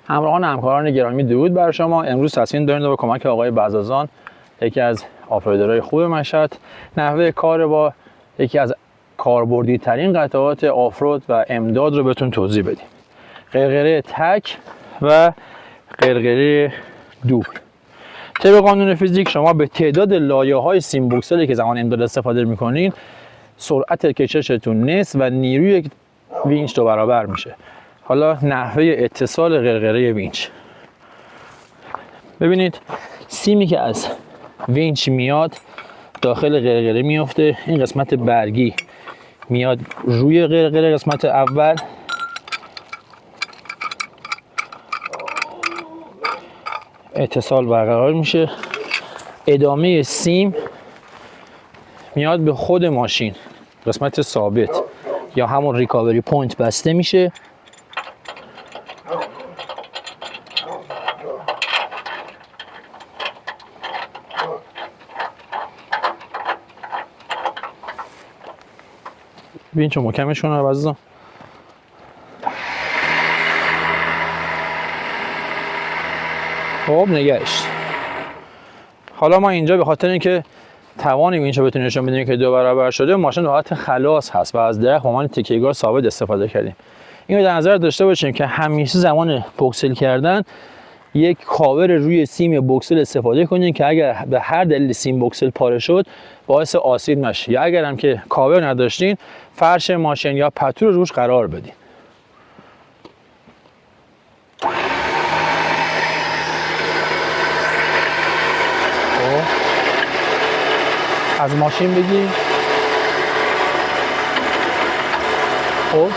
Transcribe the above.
همراهان همکاران گرامی درود بر شما. امروز تصمیم داریم با کمک آقای بزازان، یکی از آفرایدرهای خوب مشهد، نحوه کار با یکی از کاربردی ترین قطعات آفرود و امداد رو بهتون توضیح بدیم. قرقره تک و قرقره دوبل. طبق قانون فیزیک شما به تعداد لایه‌های سیم بوکسلی که زمان امداد استفاده می‌کنین، سرعت کششتون نصف و نیروی وینچ 2 برابر میشه. حالا نحوه اتصال قرقره وینچ. ببینید سیمی که از وینچ میاد داخل قرقره میفته، این قسمت برگی میاد روی قرقره، قسمت اول اتصال برقرار میشه. ادامه سیم میاد به خود ماشین، قسمت ثابت یا همون ریکاوری پوینت بسته میشه. ببین چون محکمش کنم عزیزان. خب نگهش. حالا ما اینجا به خاطر اینکه توان وینچ رو بتونیم نشون بدیم که 2 برابر شده، ماشین در حالت خلاص هست و از درخت به عنوان تکیه‌گاه ثابت استفاده کردیم. اینو در نظر داشته باشیم که همیشه زمان بوکسل کردن یک کاور روی سیم بوکسل استفاده کنین که اگر به هر دلیل سیم بوکسل پاره شد باعث آسیب نشه، یا اگر هم که کاور نداشتین فرش ماشین یا پتو رو روش قرار بدین. از ماشین بگیم. خب